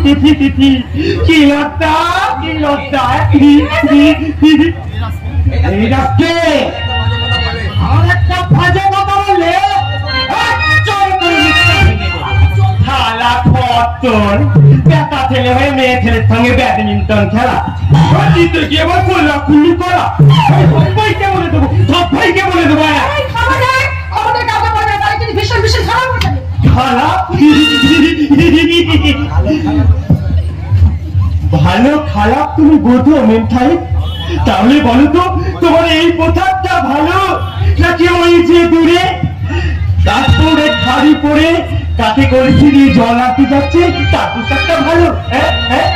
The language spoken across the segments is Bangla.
কি লজ্জা কি লজ্জা আমার একটা ভাজা কথা বললে থালা খত্তর বেটা ছেলে হয়ে মেয়ে ছেলের সঙ্গে ব্যাডমিন্টন খেলা গিয়ে এবার করলা কুলু করা সবাইকে বলে দেবো সবাইকে বলে দেবো ভালো খারাপ তুমি বোঝো মেন্টাই তাহলে বলো তো তোমার এই পোশাকটা ভালো নাকি ওই যে দূরে তারপরে শাড়ি পরে কাকে করেছি দিয়ে জল আনতে যাচ্ছে তার পোশাকটা ভালো হ্যাঁ হ্যাঁ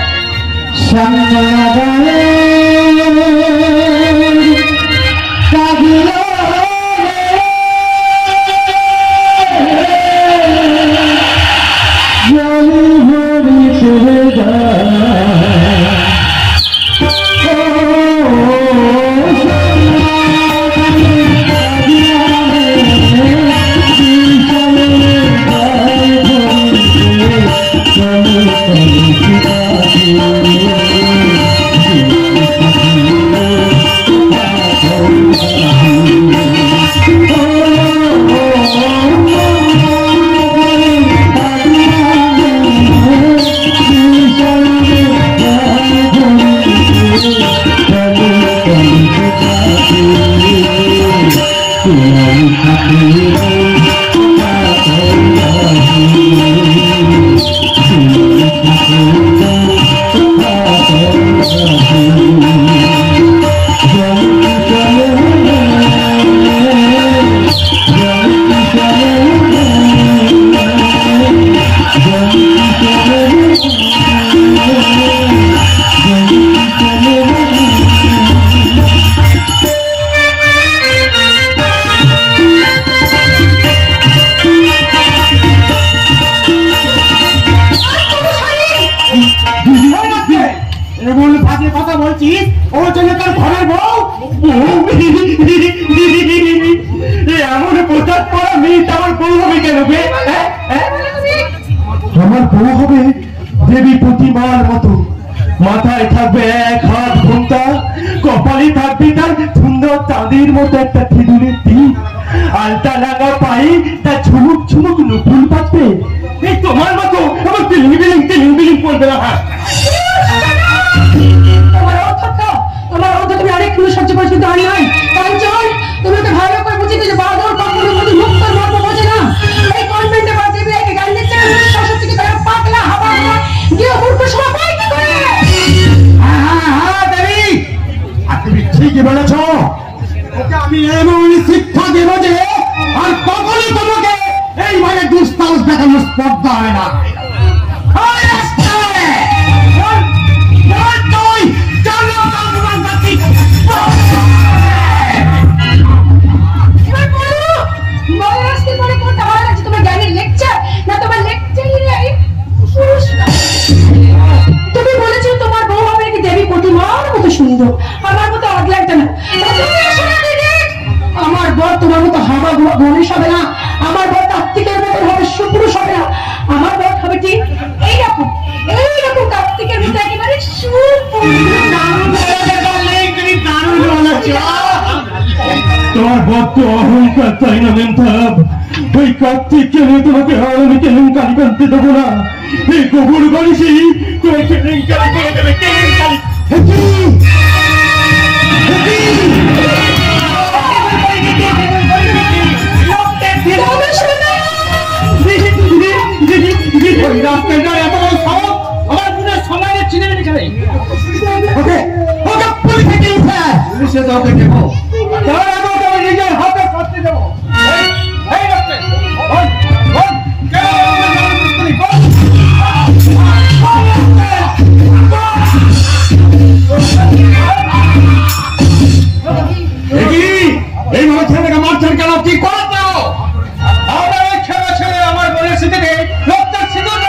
আমার বউ হবে দেবী প্রতিমার মতো মাথায় থাকবে এক হাত ঘুমটা কপালে থাকবে তার সুন্দর চাঁদের মতো একটা থিদুরের টিপ আলতা লাগা পায়ে তার ঝুমুক ঝুমুক নুপুর বাজবে এই তোমার মতো আমার তিলিং বিলিং পড়বে না তোমার অর্থ তুমি আরেকটু সহ্য করতে দাঁড়িয়ে হয় তাই চল তুমি তো ভালো করে বুঝিতে যে বাদর কখনো মধ্যে মুক্ত মর্ম বোঝে না এই কনভেন্টে বাজে বিয়েকে গান দিচ্ছে সরস্বতীকে তারা পাগলা হাওয়া গিয়ে মূর্খ সবাই কি করে হ্যাঁ দেবী আর তুমি ঠিকই বলেছ ওকে আমি এমন শিক্ষা দেবো যে আর কখনই তোমাকে এইভাবে দুঃসাহস দেখানোর স্পর্ধা হয় না তুমি বলেছো তোমার বউ হবে নাকি দেবী প্রতিমার মতো সুন্দর আমার মতো আগ লাগবে না আমার বর তোমার মতো হাওয়া গণেশ হবে না আমার বর কার্তিকের মতো হবে সুপুরুষ হবে না আমার বর হবে ঠিক এইরকম কার্তিকের মতো একেবারে তোমার বর তো অহংকার চাই না মেন্টাব ওই কার্তিক কেন তোমাকে আমি কেলেঙ্কারি করতে দেবো না এই গোবর গণেশই তোমাকে কেলেঙ্কারি করে দেবে কেলেঙ্কারি রাস্তায় এত বড় সাহস আমার পুনের সময় চিনে নিয়ে ওকে ওকে পুলিশে গিয়েছে পুলিশে যাও দেখবো তাহলে আমি নিজের হাতে করতে দেবো এই রাস্তায় এইভাবে ছেলেকে মারছেন কেন কি করতে ছেলে আমার বোনের থেকে রক্তের সিঁদুর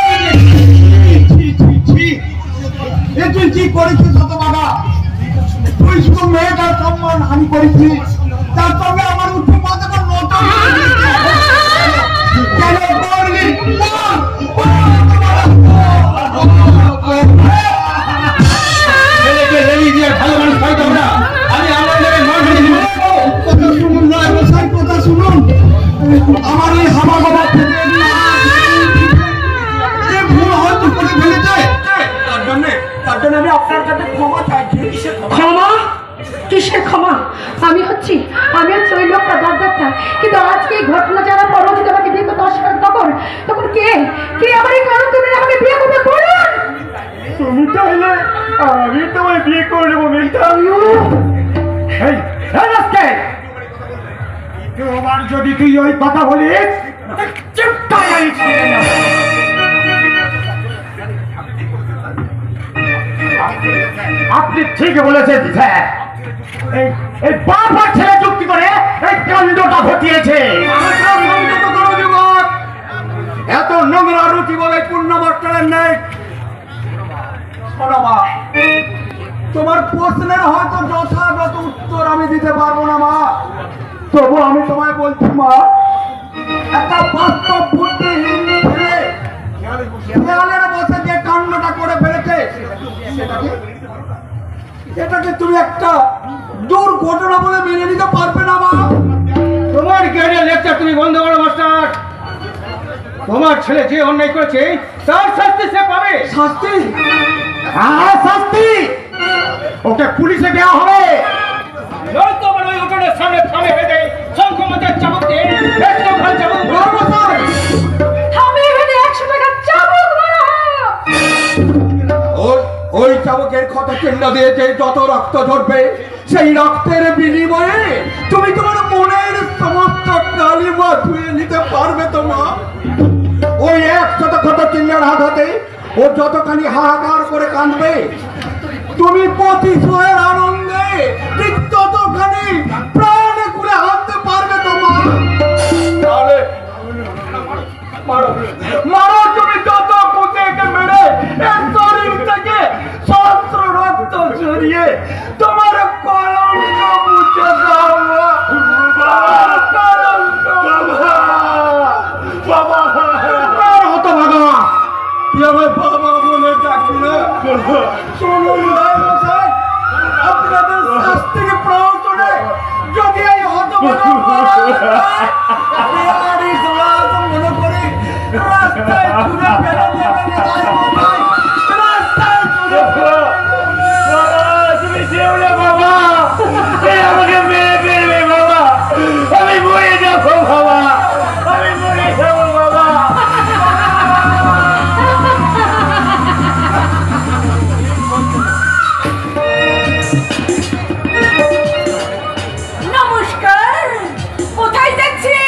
তুই কি করেছিস শত বাবা তুই শুধু মেয়েটার সম্মান হানি করেছিস তার সঙ্গে আমার উঠে পাতাকার মতো কেন করলি আমার এই হামা বাবা ভুল হয়তো করে ফেলেছে, তার জন্য আমি আপনার কাছে ক্ষমা চাইছি। ক্ষমা? কিসের ক্ষমা? আমি হচ্ছি ওই লোকটা দরদারটা, কিন্তু আজকে এই ঘটনা যারা পরবর্তী আমাকে বিয়ে করতে অস্বীকার তখন কে আমার এই কারণ তুমি আমাকে বিয়ে করতে বলুন। তুমি চাইলে আমি তোমায় বিয়ে করে নেবো মেয়েটা। তোমার যদি তুই ওই কথা বলিস আপনি ঠিক বলেছেন স্যার। এই বাবা ছেলে চুক্তি করে এই কাণ্ডটা ঘটিয়েছে। এত নোংরা রুচি বলে পূর্ণ বর্তমান নেই। তোমার প্রশ্নের হয়তো যথাযথ উত্তর আমি দিতে পারবো না মা, তবু আমি তোমায় বলছি মা, একটা বাস্তব বুদ্ধিহীন ছেলে দেয়ালের বসে যে কাণ্ডটা করে ফেলেছে এটাকে তুমি একটা দুর্ঘটনা বলে মেনে নিতে পারবে না মা? তোমার জ্ঞানের লেকচার তুমি বন্ধ করো মাস্টার। তোমার ছেলে যে অন্যায় করেছে তার শাস্তি সে পাবে। শাস্তি? হ্যাঁ শাস্তি, ওকে পুলিশে দেওয়া হবে। নয়তো আমার ওই উঠোনের সামনে থামে বেঁধে শঙ্কমতের চাবুক দিয়ে 100 ঘর চাবুক মারবো স্যার। থামে বেঁধে 100 টাকা চাবুক মারা। ওই চাবুকের ক্ষত চিহ্ন দিয়েছে যত রক্ত ঝরবে সেই রক্তের বিনিময়ে তুমি তোমার মনের সমস্ত কালিমা ধুয়ে নিতে পারবে তো মা? ওই 100 ক্ষত চিহ্নের হাতে ও যতখানি হাহাকার করে কাঁদবে তুমি প্রতিশোধের আনন্দে ঠিক ততখানি প্রাণে করে হাঁটতে পারবে তো মা? মারো তুমি যত কুচেকে মেরে এর শরীর থেকে সহস্র রক্ত ঝরিয়ে তোমার কলঙ্ক মুছে দাও বাবা। হতভাগা তুই আমার বাবা বলে ডাকি না? শুনুন আপনাদের শাস্তিকে প্রয়োজনে যদি এই হতভাগা মনে করি রাস্তায় ঘুরে ফেলে দেবেন। রাস্তায় তুমি যেও বাবা, আমাকে মেরে ফেলবে বাবা, আমি মরে যাবো বাবা, আমি মরে যাবো বাবা। নমস্কার, কোথায় যাচ্ছি?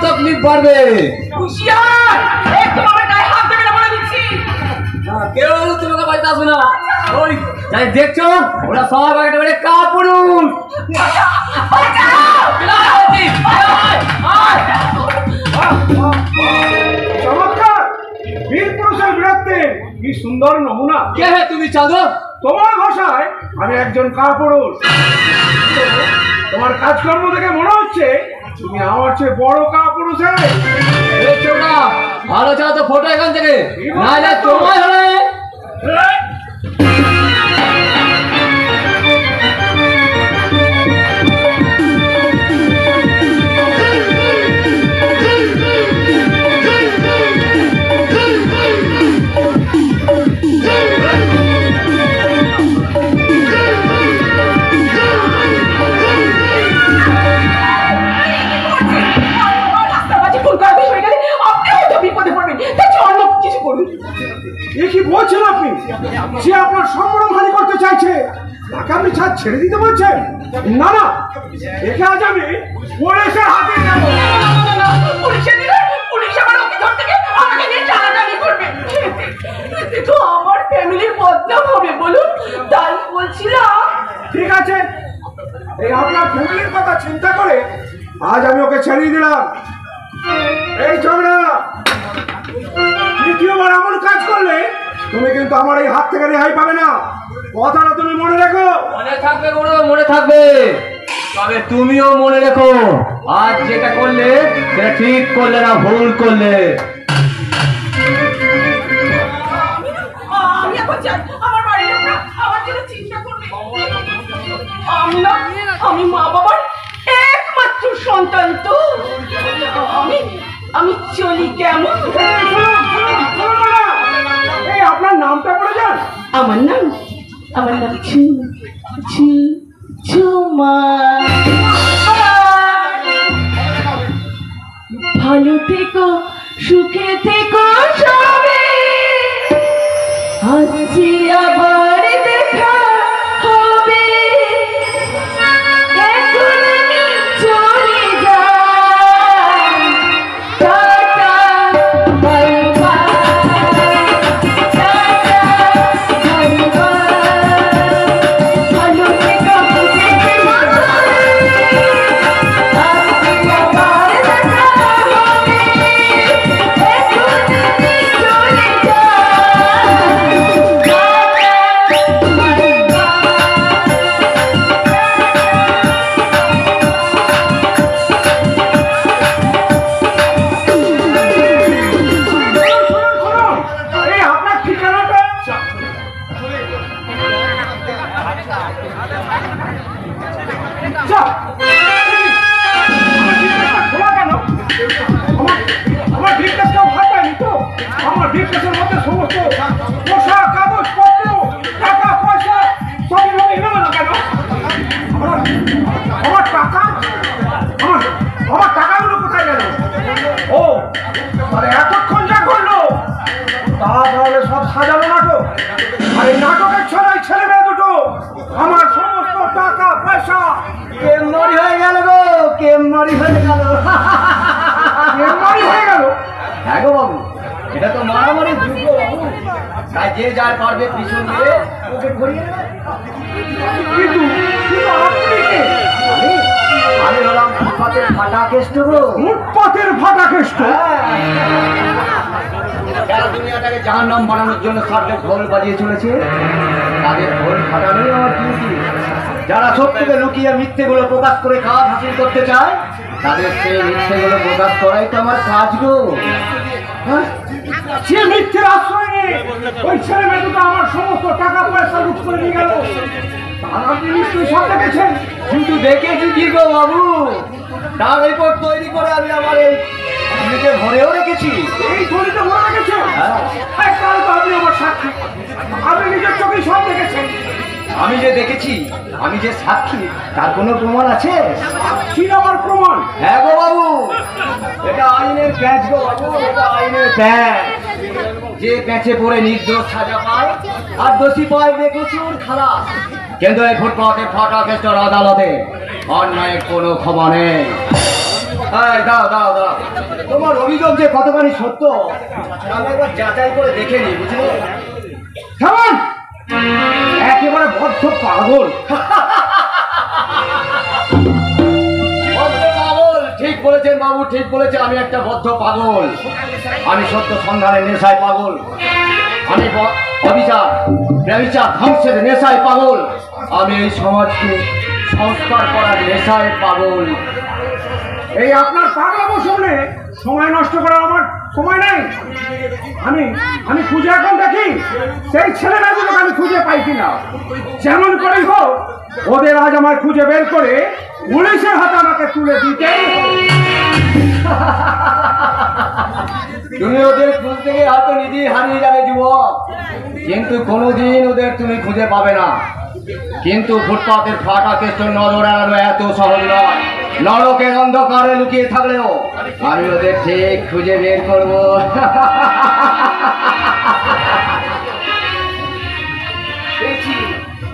তকলিফ বাড়বে। কেউ তোমাকে বাড়িতে আসবে না। ওই তাই দেখছো ওরা সব একেবারে কাপুরুষ। চমৎকার বীর পুরুষের বীরত্বের কি সুন্দর নমুনা। কে হে তুমি চাঁদো? তোমার ভাষায় আমি একজন কাপুরুষ। তোমার কাজকর্ম দেখে মনে হচ্ছে তুমি আমার চেয়ে বড় কাপুরুষ। দেখছো না ভালো চাও তো ফটো এখান থেকে, নাহলে তোমার হলে কি বলছেন আপনি? সে আপনার সম্ভ্রম হানি করতে চাইছে, তাকে আপনি ছাদ ছেড়ে দিতে বলছেন? না না, একে আজ আমি পুলিশের হাতে নেব। পুলিশ আমার ওকে ধরতে গিয়ে আমাকে নিয়ে টানাটানি করবে, তো আমার ফ্যামিলির বদনাম হবে বলুন, তাই বলছিলাম। ঠিক আছে, এই আপনার ফ্যামিলির কথা চিন্তা করে আজ আমি ওকে ছেড়ে দিলাম। এই ঝগড়া দ্বিতীয়বার এমন কাজ করলে তুমি কিন্তু আমার এই হাত থেকে রেহাই পাবে না, কথাটা তুমি মনে রেখো। মনে থাকবে বড়, মনে থাকবে। তবে তুমিও মনে রেখো, আজ যেটা করলে সেটা ঠিক করলে না ভুল করলে। আমি এখন চাই আমার বাড়ির লোকরা আমার জন্য চিন্তা করবে। আমি মা বাবার একমাত্র সন্তান, তো আমি চলি কেমন? এই আপনার নামটা বলে যান। আমার নাম ঝুমা। ভালো থেকো, সুখে থেকো সবে, আজকে আবার দেখা হবে। এখন আমি চলে যাই, tata bye bye, tata bye bye. ভালো থেকো, সুখে থেকো সবে, আজকে আবার দেখা হবে। এখন আমি চলে এই আপনার ঠিকানাটা খোলা কেন? আমার ভিড়কাজ কেউ ভাত পায়নি তো? আমার ভিড়কাজের মধ্যে সমস্ত পোশাক, কাগজপত্র, টাকা পয়সা সবই ভাবে এলো না কেন? আমার টাকা, আমার টাকাগুলো কোথায় গেল? ও তাহলে এতক্ষণ যা করলো তাহলে সব সাজানো নাটক। আর এই নাটকের ছড়াই ছেলে মেয়ে দুটো আমার সমস্ত টাকা পয়সা কেমরি হয়ে গেল গো, কেমরি হয়ে গেল। কেমনি হয়ে গেল। হ্যাঁ গো বাবু, এটা তো মারামারি যুগ গো বাবু, তাই যে যার পারবে পিছন দিয়ে ওকে ঘুরিয়ে নেবে। কিন্তু আপনি কে? আমি হলাম ফুটপাতের ফাটা কেষ্ট গো। ফুটপাতের ফাটা কেষ্ট? যারা দুনিয়াটাকে জাহান্নাম বানানোর জন্য সামনে ঢোল বাজিয়ে চলেছে, তাদের ঢোল ফাটানোই আমার ডিউটি। যারা সত্যকে লুকিয়ে মিথ্যেগুলো প্রকাশ করে কাজ হাসিল করতে চায়, তাদের সেই মিথ্যেগুলো প্রকাশ করাই তো আমার কাজ গো। হ্যাঁ? সে মিথ্যের আশ্রয় নিয়ে ওই ছেলে মেয়ে দুটো আমার সমস্ত টাকা পয়সা লুট করে নিয়ে গেল। তার আপনি নিশ্চয়ই সব দেখেছেন। কিন্তু দেখেছি কি গো বাবু, তার রিপোর্ট তৈরি করে আমি আমার এই নিজে ভরেও রেখেছি। এই থলিতে ভরা রেখেছেন? হ্যাঁ। তাহলে তো আপনি আমার সাক্ষী, আপনি নিজের চোখেই সব দেখেছেন। আমি যে দেখেছি, আমি যে সাক্ষী, তার কোনো প্রমাণ আছে? কি আমার প্রমাণ? হ্যাঁ গো বাবু, এটা আইনের প্যাঁচ গো বাবু, এটা আইনের প্যাঁচ। যে প্যাঁচে পড়ে নির্দোষ সাজা পায় আর দোষী পায় বেকসুর খালাস। কিন্তু এই ফুটপাতে ফাটা কেষ্টর আদালতে অন্যায়ের কোনো ক্ষমা নেই। দাও দাও দাও, তোমার অভিযোগ যে কতখানি সত্য আমি একবার যাচাই করে দেখে নিই, বুঝলে? কেমন একেবারে বদ্ধ পাগল। ঠিক বলেছেন বাবু, ঠিক বলেছে। আমি একটা বদ্ধ পাগল, আমি সত্য সন্ধানের নেশায় পাগল, আমি অবিচার ব্যবিচার ধ্বংসের নেশায় পাগল, আমি এই সমাজকে সংস্কার করার নেশায় পাগল। এই আপনার পাগলামো শুনে সময় নষ্ট করার আমার সময় নেই। আমি খুঁজে এখন দেখি সেই ছেলেমেয়েগুলোকে আমি খুঁজে পাই কিনা। যেমন করেই হোক ওদের আজ আমার খুঁজে বের করে পুলিশের হাতে আমাকে তুলে দিতেই হবে। তুমি ওদের খুঁজ থেকে হয়তো নিজেই হারিয়ে যাবে যুবক, কিন্তু কোনোদিন ওদের তুমি খুঁজে পাবে না। কিন্তু ফুটপাতের ফাঁকা কেষ্টর নজর এড়ানো এত সহজ নয়। নরকের অন্ধকারে লুকিয়ে থাকলেও আমি ওদের ঠিক খুঁজে বের করব।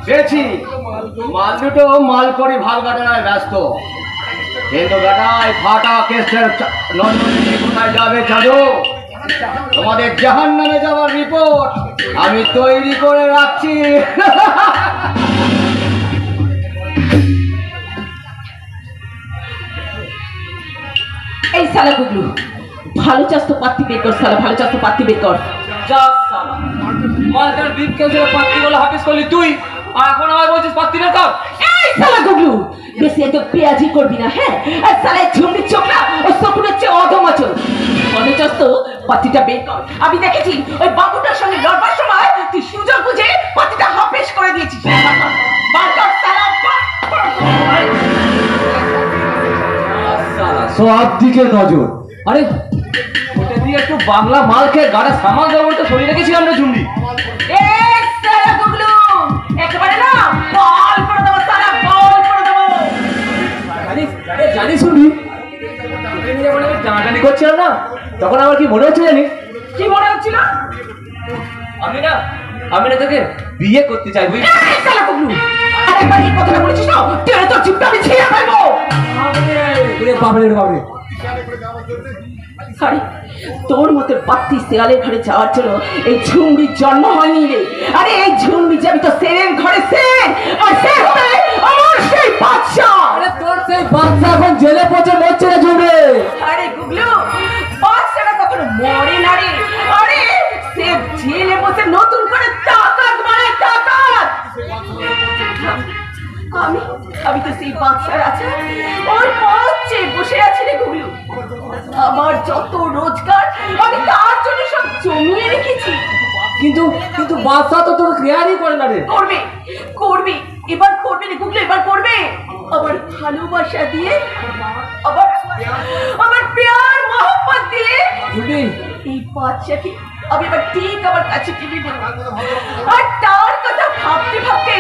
পেয়েছি, মাল দুটো মাল করে ভাগ বাটানায় ব্যস্ত, কিন্তু বেটায় ফাটা কেসের নজর কোথায় যাবে জানো? তোমাদের জাহান্নামে যাওয়ার রিপোর্ট আমি তৈরি করে রাখছি। এই শালা গুগলু, ভালো চাস তো পাত্তি বের কর শালা, ভালো চাস তো পাত্তি বের কর। যা শালা, মালটার বিপ কেসের পাত্তি বলে হাফিজ করলি তুই, আর এখন আমায় বলছিস পাত্তি বের কর। এই শালা গুগলু, বেশি এত পেঁয়াজি করবি না, হ্যাঁ? আর শালা ঝুমড়ি চোখ না, ও শকুনের চেয়ে অধম আছো। ভালো চাস তো পাত্তিটা বের কর। আমি দেখেছি ওই বাবুটার সঙ্গে লড়বার সময় তুই সুযোগ বুঝে পাত্তিটা হাফেজ করে দিয়েছিস। বার কর শালা, সব দিকে নজর। আরে ওটা দিয়ে একটু বাংলা মালকে গাড়া সামাল দেওয়ার তো সরিয়ে রেখেছিলাম না ঝুমড়ি। এই শালা গুগলু, একেবারে না বল করে দেবো শালা, বল করে দেবো। জানিস শুনি তোকে নিয়ে যখন আমি টানাটানি করছিলাম না, তখন আমার কি মনে হচ্ছে জানিস? কি মনে হচ্ছিল? আমি না তোকে বিয়ে করতে চাই, বুঝলি? এই শালা গুগলু, আরেকবার এই কথাটা বলেছিস না, তেরে তোর জিভটা আমি ছিঁড়ে ফেলবো। বাবরে বাবরে, আরে তোর মতো পাত্তি শেয়ালের ঘরে যাওয়ার জন্য এই ঝুমড়ির জন্ম হয়নি রে। আরে এই ঝুমড়ি যাবি তো শেরের ঘরে শের, আর সে হবে আমার সেই বাদশা। আরে তোর সেই বাচ্চা এখন জেলে পচে মরছে রে ঝুমড়ি। আরে গুগলু, বাদশাটা কখনো মরে না রে। আরে সে জেলে বসে নতুন করে তাকাত মানে তাকাত। আমি তো সেই বাদশার আছে ওর পথে বসে আছি রে গুগলু। আমার যত রোজগার আমি তার জন্য সব জমিয়ে রেখেছি। কিন্তু বাচ্চা তো তোর কেয়ারই করে না রে। করবে এবার করবে রে গুগলু, এবার করবে। আমার ভালোবাসা দিয়ে, আমার প্যার মোহব্বত দিয়ে এই বাচ্চাকে আমি এবার ঠিক আমার কাছে টেনে নেব। আর তার কথা ভাবতে ভাবতে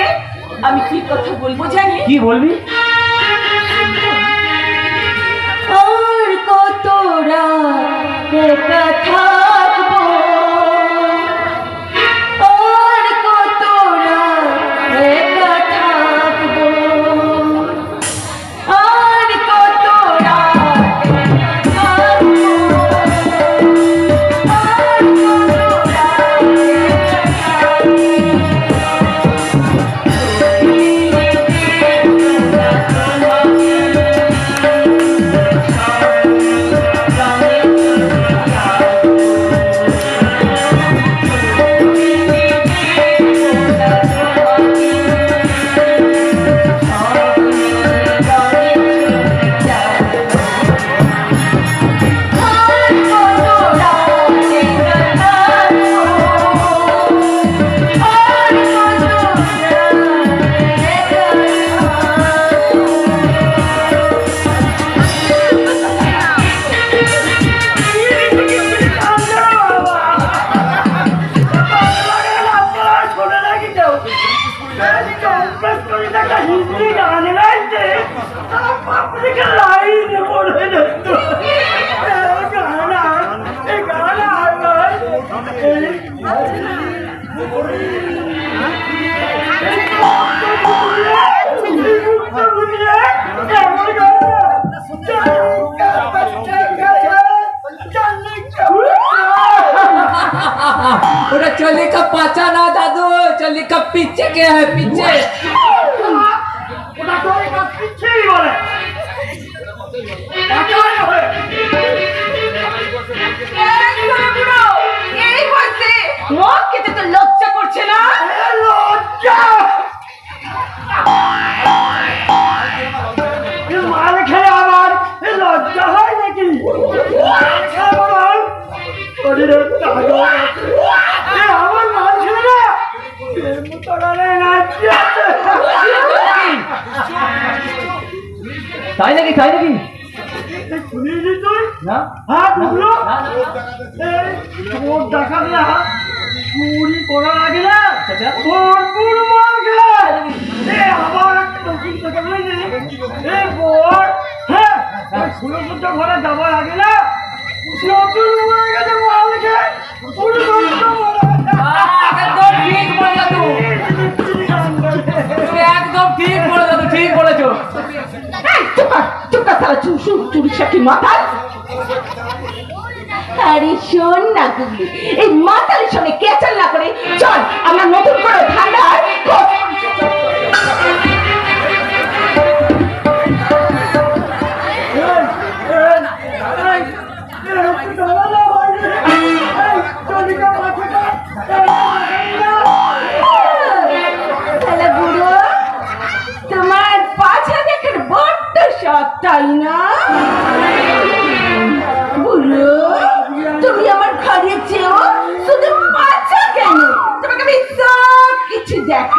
আমি কি কথা বলবো জানি? কি বলবি? আর কত রাত একা থাকবো, আর কত রাত একা থাকবো, আর কত রাত একা থাকবো, আর কত রাত पीछे क्या है पीछे ওটা তো এটা পিছেই বলে লজ্জা করছে না? লজ্জা মাল খেলে আমার লজ্জা হয় নাকি? আমার মাল খেলে না তাই নাকি তাই নাকি শুনিয়েছি তুই না হ্যাঁ বুঝলো তোর দেখা না চুরি করার আগে না ভরপুর মাল খেলে আবার একটা নতুন কথা বলেছি বর হ্যাঁ সুরক্ষিত ঘরে যাবার আগে না নতুন হয়ে গেছে মাল খেয়ে পুরো একদম ঠিক বলেছো তুমি একদম ঠিক বলেছো ঠিক বলেছো চুরি সাক্ষী মাথায় আরে শোন না গুগলি এই মাতালের সঙ্গে কেচাল না করে চল আমরা নতুন করে ঠান্ডার তোমার পাছা দেখার বড্ড শখ তাই না বুড়ো তুমি আমার ঘরে চেয়েও শুধু পাছা কেন তোমাকে আমি সব কিছু দেখ